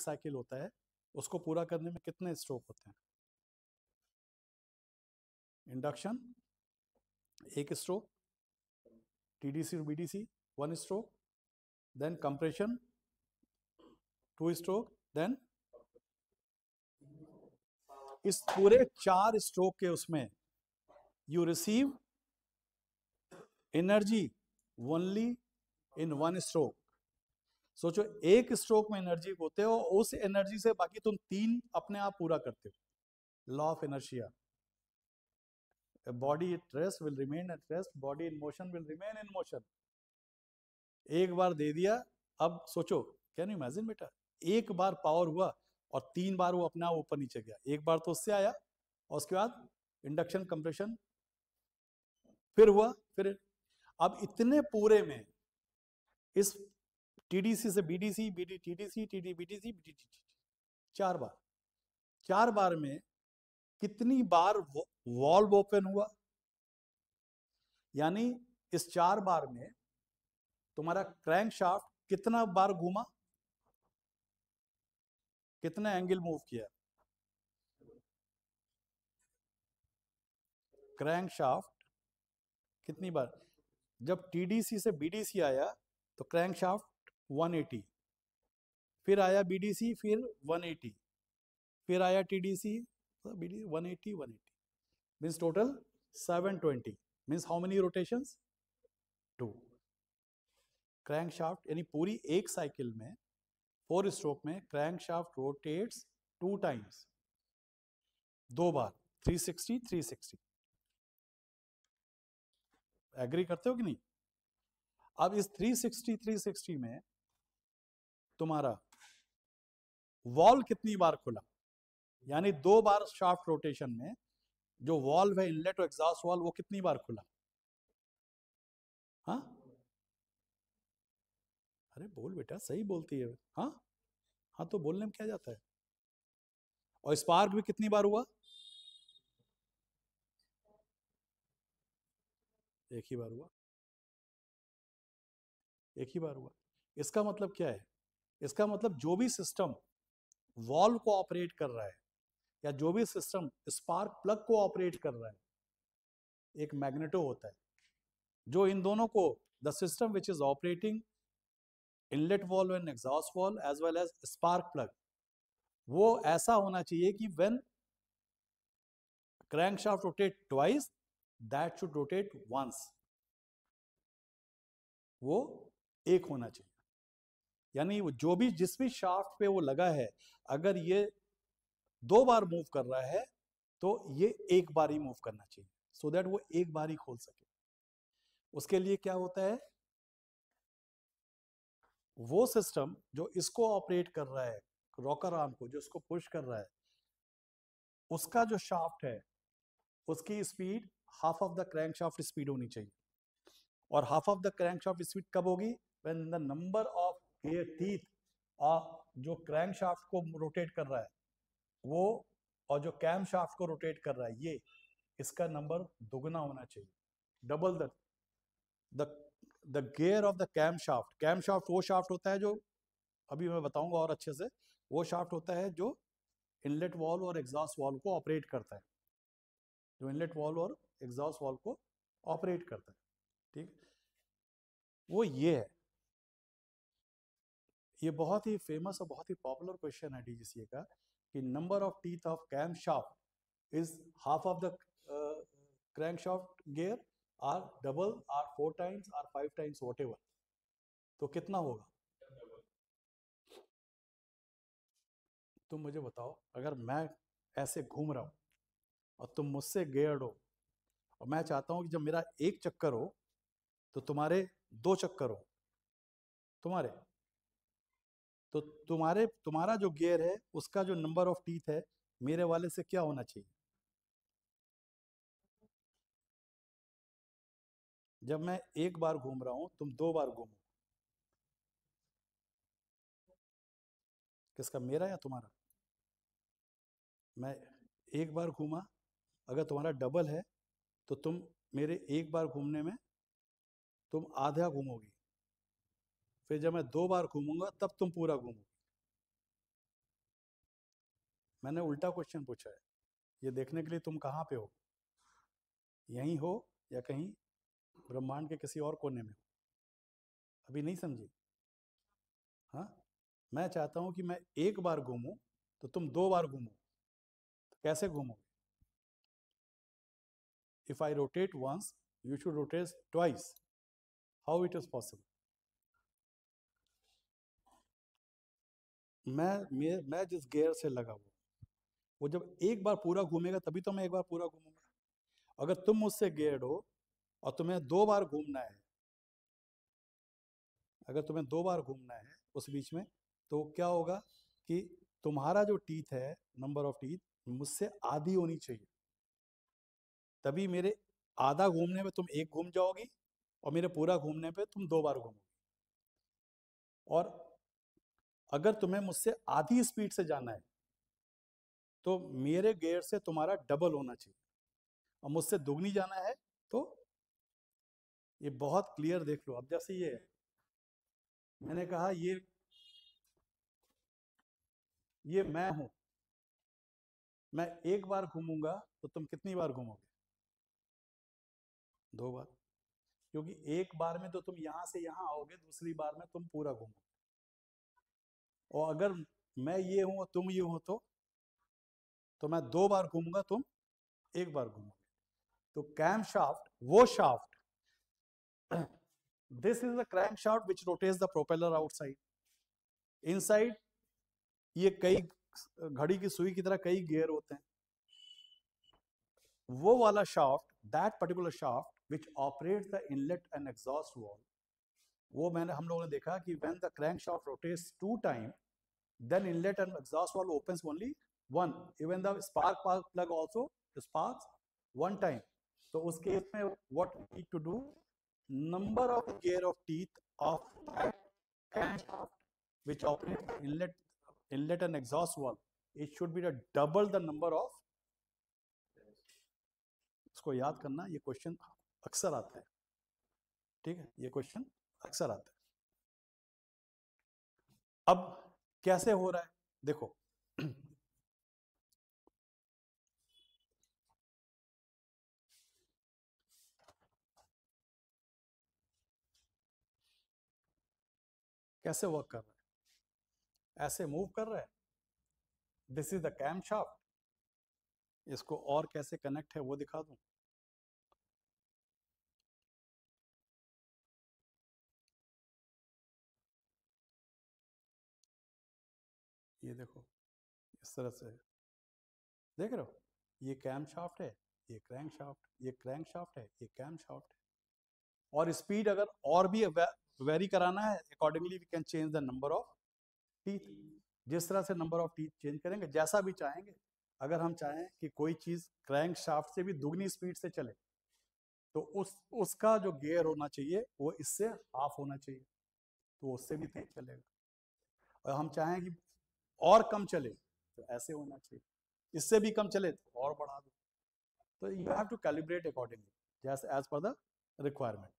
Cycle होता है, उसको पूरा करने में कितने स्ट्रोक होते हैं? इंडक्शन एक स्ट्रोक, टीडीसी और BDC 1 stroke, then compression 2 stroke, then इस पूरे 4 स्ट्रोक के उसमें you receive energy only in 1 stroke. सोचो एक स्ट्रोक में एनर्जी होते हो, उस एनर्जी से बाकी तुम 3 अपने आप पूरा करते हो। Law of inertia, body at rest will remain at rest, body in motion will remain in motion. एक बार दे दिया, अब सोचो, कैन यू इमेजिन बेटा, एक बार पावर हुआ और 3 बार वो अपना ऊपर नीचे गया। एक बार तो उससे आया और उसके बाद इंडक्शन कंप्रेशन फिर हुआ, फिर अब इतने पूरे में इस टीडीसी से BDC, BD TDC, TD BDC, BD 4 बार में कितनी बार वॉल्व ओपन हुआ? यानी इस 4 बार में तुम्हारा क्रैंक शाफ्ट कितना बार घूमा, कितना एंगल मूव किया? क्रैंक शाफ्ट कितनी बार? जब टीडीसी से बीडीसी आया तो क्रैंक शाफ्ट 180, फिर आया बीडीसी, फिर 180, फिर आया TDC, BD 180 180, means total 720। Means how many rotations? 2। Crank shaft यानी पूरी एक साइकिल में 4 स्ट्रोक में क्रैंक शाफ्ट रोटेट्स 2 टाइम्स, 2 बार, 360 360। एग्री करते हो कि नहीं? अब इस 360 360 में तुम्हारा वॉल्व कितनी बार खुला? यानी 2 बार शाफ्ट रोटेशन में जो वॉल्व है, इनलेट और एग्जॉस्ट वॉल्व, वो कितनी बार खुला? हाँ, अरे बोल बेटा, सही बोलती है। हाँ हाँ, तो बोलने में क्या जाता है। और स्पार्क भी कितनी बार हुआ? एक ही बार हुआ, एक ही बार हुआ। इसका मतलब क्या है? इसका मतलब जो भी सिस्टम वॉल्व को ऑपरेट कर रहा है, या जो भी सिस्टम स्पार्क प्लग को ऑपरेट कर रहा है, एक मैग्नेटो होता है जो इन दोनों को, the system which is operating inlet valve and exhaust valve as well as spark plug, वो ऐसा होना चाहिए कि when crankshaft rotate twice, that should rotate once, वो एक होना चाहिए। यानी जो भी जिस भी शाफ्ट पे वो लगा है, अगर ये 2 बार मूव कर रहा है तो ये एक बार ही मूव करना चाहिए, सो दैट वो एक बार ही खोल सके। उसके लिए क्या होता है, वो सिस्टम जो इसको ऑपरेट कर रहा है, रॉकर आर्म को जो इसको पुश कर रहा है, उसका जो शाफ्ट है उसकी speed half of the crank shaft speed होनी चाहिए। और half of the crank shaft speed कब होगी? When the number of teeth जो क्रैंक शाफ्ट को रोटेट कर रहा है वो, और जो कैम शाफ्ट को रोटेट कर रहा है ये, इसका नंबर दुगना होना चाहिए, double the the gear of the cam shaft. Cam shaft वो शाफ्ट होता है जो, अभी मैं बताऊंगा और अच्छे से, वो शाफ्ट होता है जो इनलेट वॉल्व और एग्जॉस्ट वॉल्व को ऑपरेट करता है, जो इनलेट वॉल्व और एग्जॉस्ट वॉल्व को ऑपरेट करता है, ठीक, वो ये है। ये बहुत ही फेमस और बहुत ही पॉपुलर क्वेश्चन है डीजीसीए का, कि number of teeth of cam shaft is half of the crank shaft gear, or double, or 4 times, or 5 times, whatever. तो कितना होगा? तुम मुझे बताओ, अगर मैं ऐसे घूम रहा हूं और तुम मुझसे गियर्ड हो, और मैं चाहता हूं कि जब मेरा एक चक्कर हो तो तुम्हारे 2 चक्कर हो, तुम्हारे, तो तुम्हारा जो गियर है उसका जो नंबर ऑफ टीथ है मेरे वाले से क्या होना चाहिए? जब मैं एक बार घूम रहा हूं तुम 2 बार घूमो, किसका, मेरा या तुम्हारा? मैं एक बार घूमा, अगर तुम्हारा डबल है तो तुम मेरे एक बार घूमने में तुम आधा घूमोगी, फिर जब मैं 2 बार घूमूंगा तब तुम पूरा घूमोगी। मैंने उल्टा क्वेश्चन पूछा है, ये देखने के लिए तुम कहाँ पे हो, यहीं हो या कहीं ब्रह्मांड के किसी और कोने में हो। अभी नहीं समझी? हाँ, मैं चाहता हूँ कि मैं एक बार घूमूं तो तुम 2 बार घूमो, तो कैसे घूमोगे? If I rotate once you should rotate twice, how it is possible? मैं जिस गियर से लगा हुआ, वो जब एक बार पूरा घूमेगा तभी तो मैं एक बार पूरा घूमूंगा। अगर तुम मुझसे गियर्ड हो और तुम्हें 2 बार घूमना है, अगर तुम्हें 2 बार घूमना है उस बीच में, तो क्या होगा कि तुम्हारा जो टीथ है, नंबर ऑफ टीथ मुझसे आधी होनी चाहिए, तभी मेरे आधा घूमने में तुम एक घूम जाओगी और मेरे पूरा घूमने पे तुम 2 बार घूमोगी। और अगर तुम्हें मुझसे आधी स्पीड से जाना है तो मेरे गियर से तुम्हारा डबल होना चाहिए, और मुझसे दुगनी जाना है तो ये बहुत क्लियर देख लो। अब जैसे ये मैंने कहा, ये मैं हूं, मैं एक बार घूमूंगा तो तुम कितनी बार घूमोगे? 2 बार, क्योंकि एक बार में तो तुम यहां से यहां आओगे, दूसरी बार में तुम पूरा घूमोगे। और अगर मैं ये हूं और तुम ये हो तो मैं 2 बार घूमूंगा, तुम एक बार घूमोगे। तो कैम शाफ्ट, वो shaft, this is the crank shaft which rotates the propeller outside. Inside ये कई घड़ी की सुई की तरह कई गियर होते हैं। वो वाला shaft, that particular shaft which operates the inlet and exhaust valve, वो हम लोगों ने देखा कि when the crank shaft rotates 2 time, then inlet and exhaust valve opens only one, even the spark plug also sparks one time. So उस case में what we need to do, number of pair of teeth of crankshaft which operate inlet and exhaust valve, it should be the double the number of, इसको याद करना, ये question अक्सर आता है, ठीक है, ये क्वेश्चन अक्सर आता है। अब कैसे हो रहा है देखो, कैसे वर्क कर रहा है, ऐसे मूव कर रहा है, this is the cam shaft. इसको और कैसे कनेक्ट है वो दिखा दूं। ये देखो, इस तरह से देख रहे हो, ये कैम शाफ्ट है, ये क्रैंक शाफ्ट, ये क्रैंक शाफ्ट है, ये कैम शाफ्ट है। और स्पीड अगर और भी वेरी कराना है, accordingly we can change the number of teeth. जिस तरह से नंबर ऑफ टीथ चेंज करेंगे, जैसा भी चाहेंगे। अगर हम चाहें कि कोई चीज क्रैंक शाफ्ट से भी दुगनी स्पीड से चले, तो उसका जो गियर होना चाहिए वो इससे हाफ होना चाहिए, तो उससे भी तेज चलेगा। और हम चाहें कि और कम चले, तो ऐसे होना चाहिए, इससे भी कम चले तो और बढ़ा दो। तो you have to calibrate accordingly, जैसे एज पर द रिक्वायरमेंट।